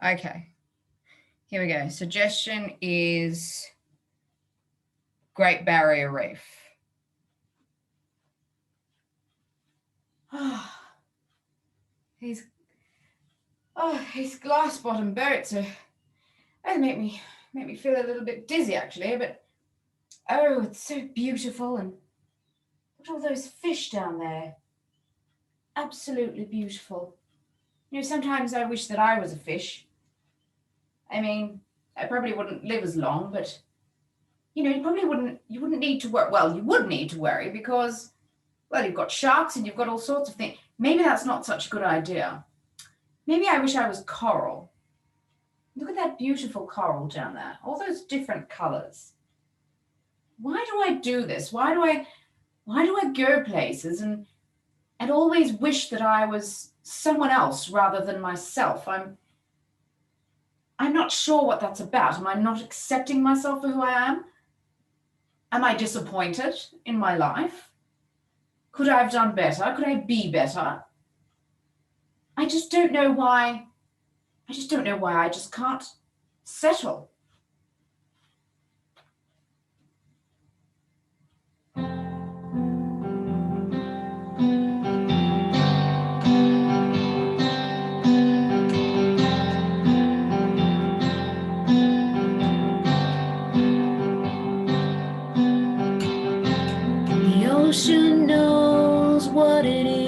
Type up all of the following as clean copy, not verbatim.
Okay, here we go. Suggestion is Great Barrier Reef. These glass bottom boats are, they make me feel a little bit dizzy actually, but oh, it's so beautiful. And look at all those fish down there. Absolutely beautiful. You know, sometimes I wish that I was a fish. I mean, I probably wouldn't live as long, but you know, you wouldn't need to worry. Well, you would need to worry because, well, you've got sharks and you've got all sorts of things. Maybe that's not such a good idea. Maybe I wish I was coral. Look at that beautiful coral down there. All those different colors. Why do I do this? Why do I go places and always wish that I was someone else rather than myself? I'm not sure what that's about. Am I not accepting myself for who I am? Am I disappointed in my life? Could I have done better? Could I be better? I just don't know why. I just don't know why I just can't settle. The ocean knows what it is.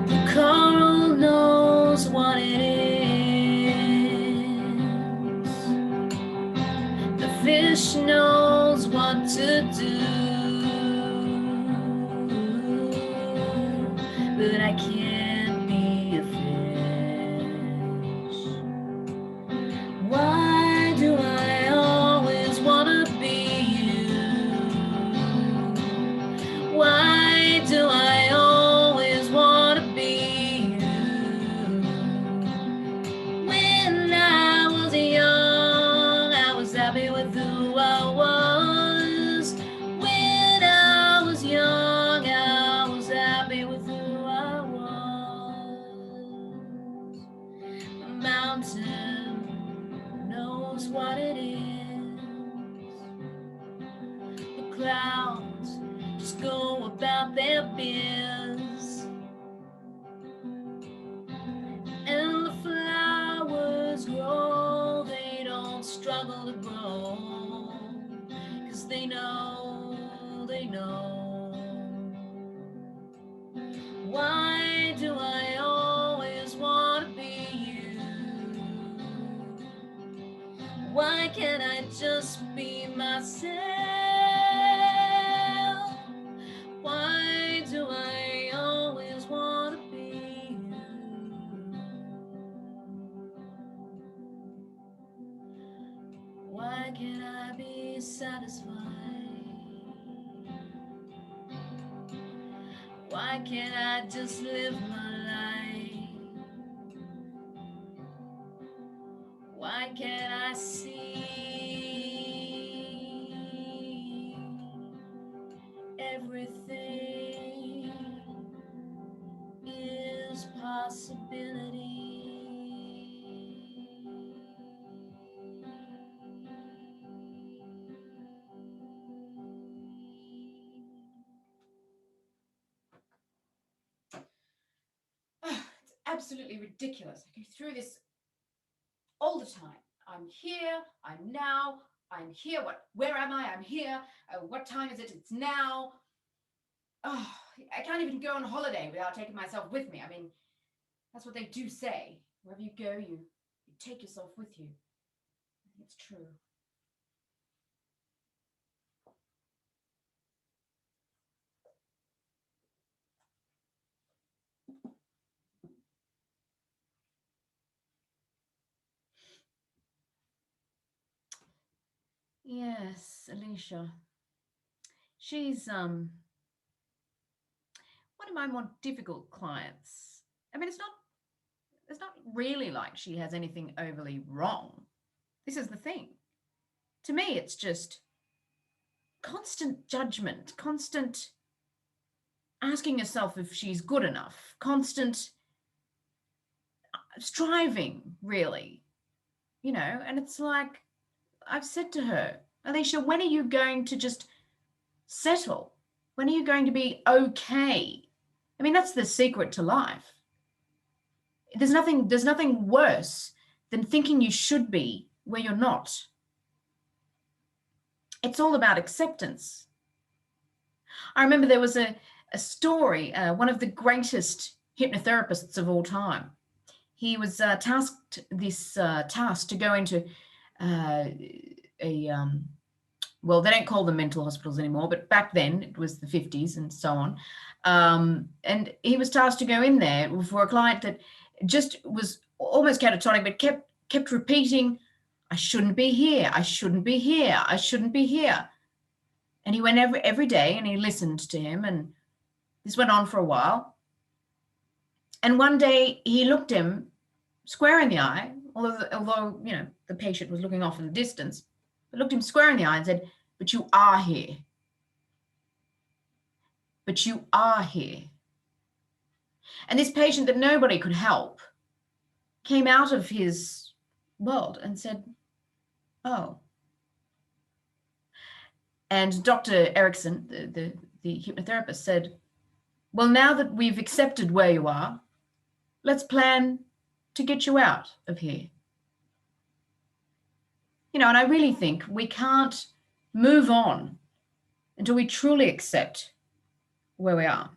The coral knows what it is. The fish knows what to do. But I can't be a fish. Why do I always wanna be you? Why do I always wanna be you? When I was young, I was happy with who I was. When I was young, I was happy with who I was. The mountain knows what it is. The clouds just go about their biz. And the flowers grow, they don't struggle to grow, 'cause they know, they know. Why do I always want to be you? Why can't I just be myself? Why do I always want to be you? Why can't I be satisfied? Why can't I just live my life? Why can't I see everything is possibility? It's absolutely ridiculous. I go through this all the time. I'm here, I'm now, I'm here. Where am I? I'm here. What time is it? It's now. Oh, I can't even go on holiday without taking myself with me. I mean, that's what they do say. Wherever you go, you take yourself with you. I think it's true. Yes, Alicia. She's one of my more difficult clients. I mean, it's not really like she has anything overly wrong. This is the thing. To me, it's just constant judgment, constant asking yourself if she's good enough, constant striving, really, you know. And it's like, I've said to her, Alicia, when are you going to just settle? When are you going to be okay? I mean, that's the secret to life. There's nothing worse than thinking you should be where you're not. It's all about acceptance. I remember there was a story, one of the greatest hypnotherapists of all time. He was tasked this task to go into well, they don't call them mental hospitals anymore, but back then it was the 50s and so on. And he was tasked to go in there for a client that just was almost catatonic, but kept repeating, I shouldn't be here, I shouldn't be here, I shouldn't be here. And he went every day and he listened to him, and this went on for a while. And one day he looked him square in the eye, although you know, the patient was looking off in the distance, but looked him square in the eye and said, but you are here. But you are here. And this patient that nobody could help came out of his world and said, oh. And Dr. Erickson, the hypnotherapist, said, well, now that we've accepted where you are, let's plan to get you out of here. You know, and I really think we can't move on until we truly accept where we are.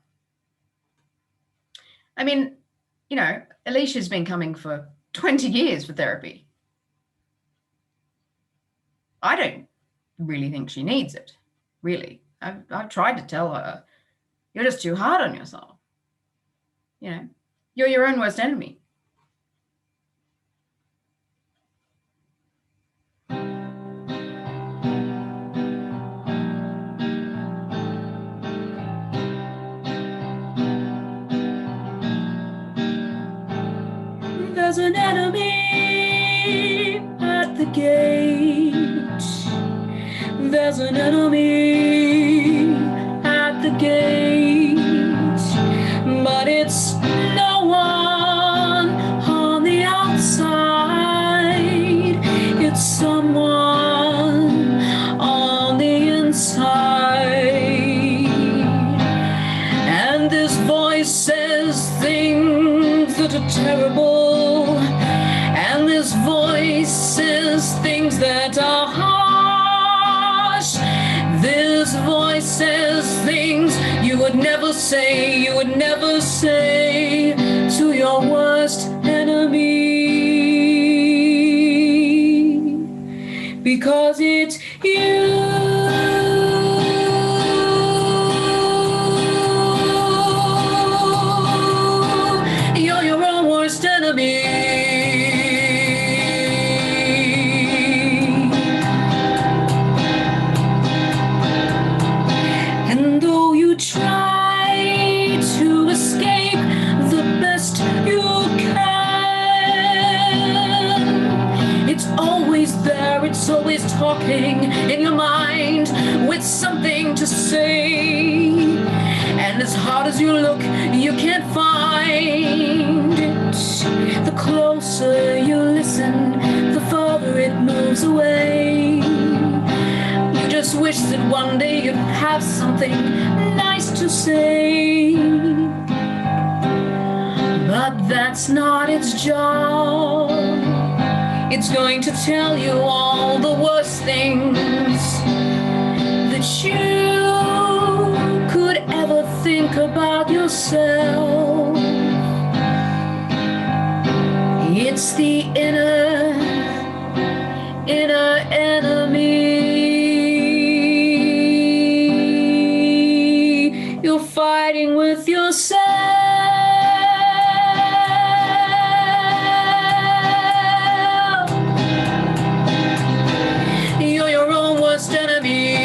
I mean, you know, Alicia's been coming for 20 years for therapy. I don't really think she needs it, really. I've tried to tell her, you're just too hard on yourself. You know, you're your own worst enemy. There's an enemy at the gate. There's an enemy at the gate, but it's no one on the outside. It's someone on the inside. And this voice says things that are terrible, and this voice says things that are harsh. This voice says things you would never say, to your worst enemy, because it's you. You're your own worst enemy. And though you try to escape the best you can, it's always there, it's always talking in your mind with something to say. And as hard as you look, you can't find it. The closer you listen, the farther it moves away. You just wish that one day you'd have something nice to say. But that's not its job. It's going to tell you all the worst things that you could ever think about yourself. It's the inner enemy. You're fighting with yourself. You're your own worst enemy.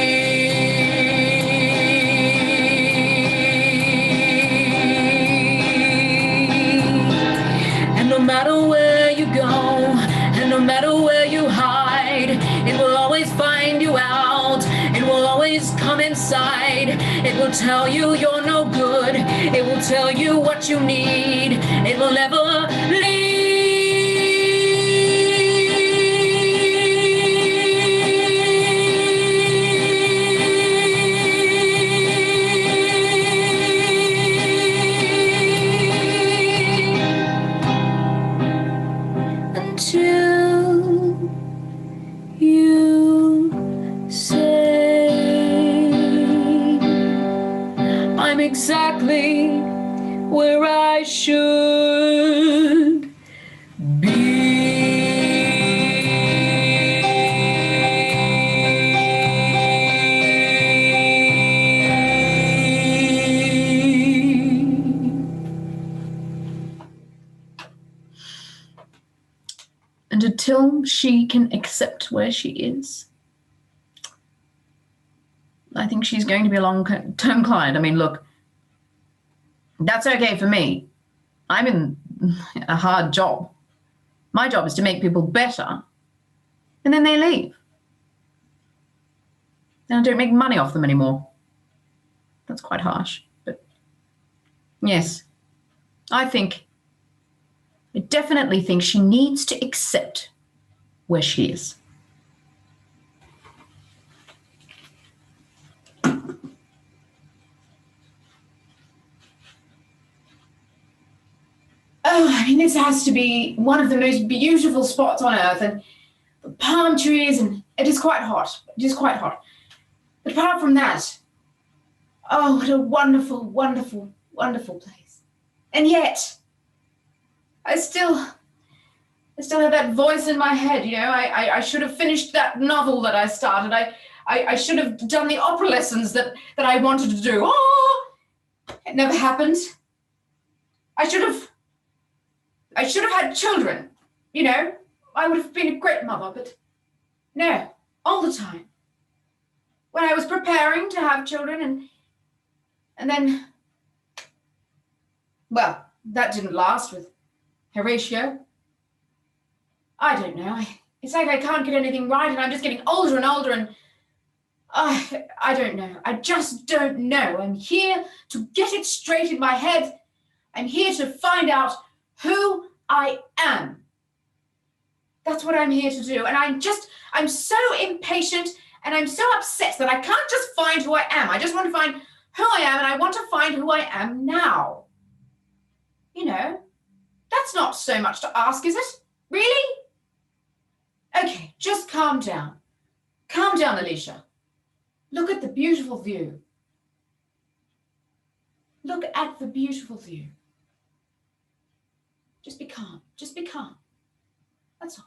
And no matter where you go, and no matter where you hide, it will always find you out. It will always come inside. It will tell you you're no good. It will tell you what you need. It will never leave. where I should And until she can accept where she is, I think she's going to be a long-term client. I mean, look, that's okay for me. I'm in a hard job. My job is to make people better, and then they leave. And I don't make money off them anymore. That's quite harsh, but yes, I definitely think she needs to accept where she is. Oh, I mean, this has to be one of the most beautiful spots on earth, and the palm trees, and it is quite hot. It is quite hot. But apart from that, oh, what a wonderful, wonderful, wonderful place. And yet, I still have that voice in my head, you know. I should have finished that novel that I started. I should have done the opera lessons that I wanted to do. Oh, it never happened. I should have had children, you know. I would have been a great mother, but no, all the time. When I was preparing to have children, and then, well, that didn't last with Horatio. I don't know. It's like I can't get anything right, and I'm just getting older and older, and I don't know. I just don't know. I'm here to get it straight in my head. I'm here to find out who I am. That's what I'm here to do. And I'm so impatient, and I'm so upset that I can't just find who I am. I just want to find who I am, and I want to find who I am now. You know, that's not so much to ask, is it? Really? Okay, just calm down. Calm down, Alicia. Look at the beautiful view. Look at the beautiful view. Just be calm. Just be calm. That's all.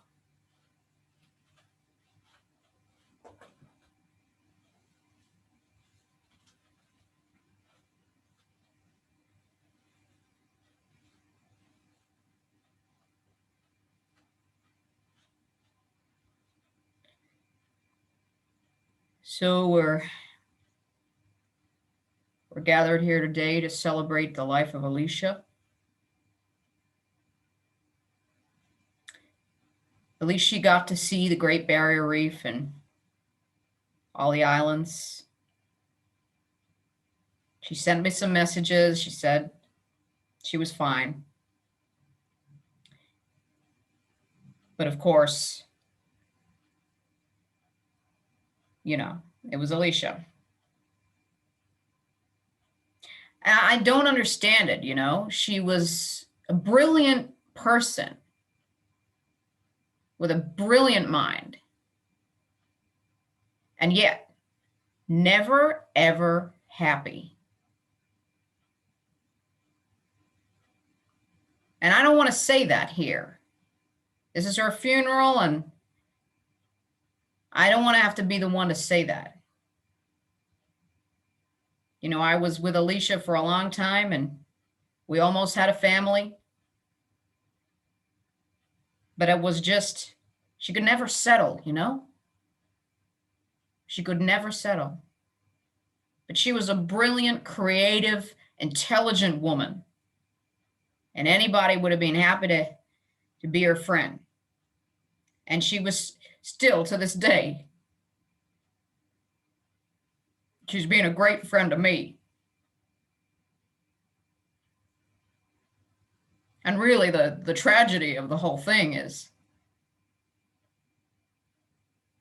So we're gathered here today to celebrate the life of Alicia. At least she got to see the Great Barrier Reef and all the islands. She sent me some messages. She said she was fine. But of course, you know, it was Alicia. And I don't understand it, you know. She was a brilliant person with a brilliant mind. And yet, never, ever happy. And I don't want to say that here. This is her funeral, and I don't want to have to be the one to say that. You know, I was with Alicia for a long time, and we almost had a family. But it was just, she could never settle, you know? She could never settle. But she was a brilliant, creative, intelligent woman. And anybody would have been happy to be her friend. And she was still, to this day, she's been a great friend to me. And really, the tragedy of the whole thing is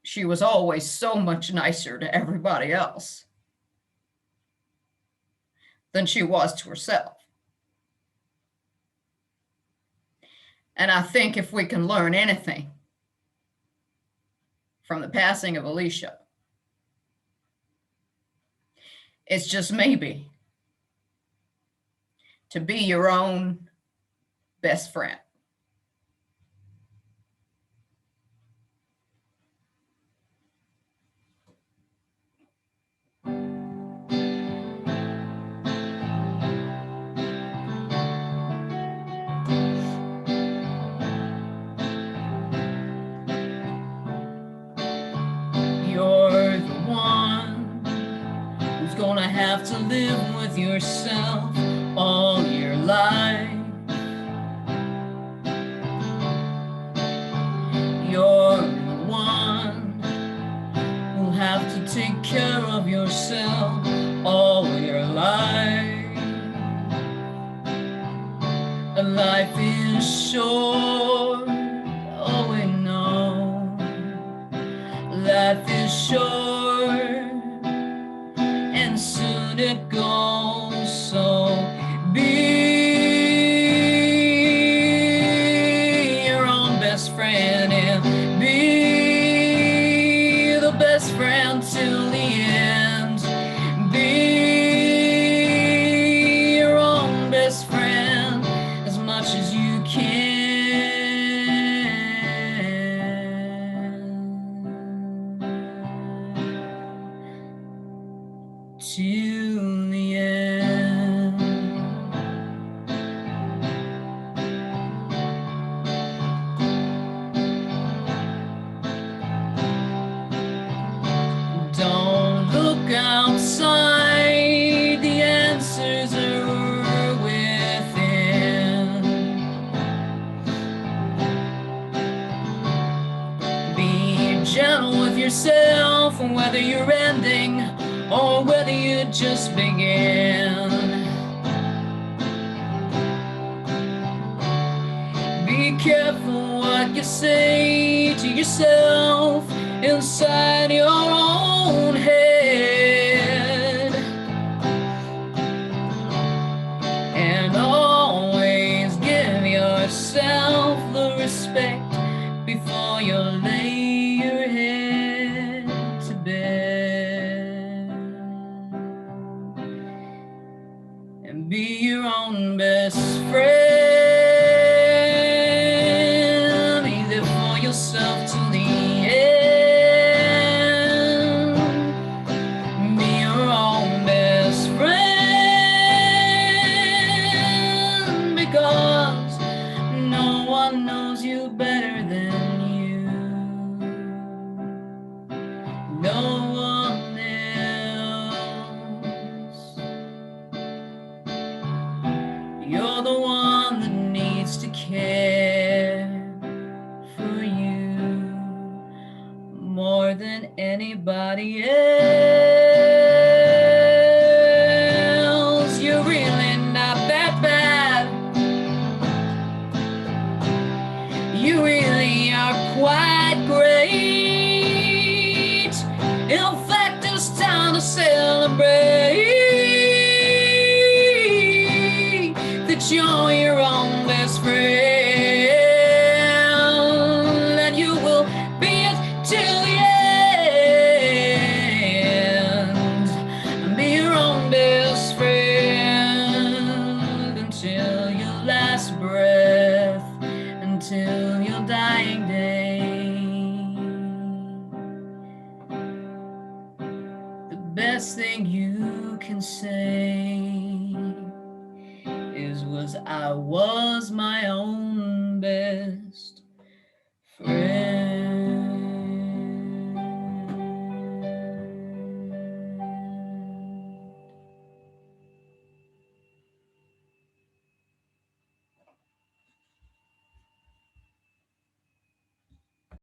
she was always so much nicer to everybody else than she was to herself. And I think if we can learn anything from the passing of Alicia, it's just maybe to be your own best friend. You're the one who's gonna have to live with yourself all your life. You're the one who'll have to take care of yourself all your life. And life is short, oh we know. Life is short, and soon it goes, so be your own best friend and be the best friend till the end. Be your own best friend as much as you can. Till the end. Don't look outside, the answers are within. Be gentle with yourself, whether you're ending or whether you just begin. Be careful what you say to yourself inside your own head. And always give yourself the respect before you lay your head to bed. And be your own best friend. Be there for yourself till the end. Be your own best friend, because no one knows you better than you. No one else. You're the one that needs to care for you more than anybody else. You're really not that bad. You really are quite great. In fact, it's time to celebrate that you're your own best friend, and you will be it till the end. Be your own best friend until your last breath, until your dying day. The best thing you can say was I was my own best friend.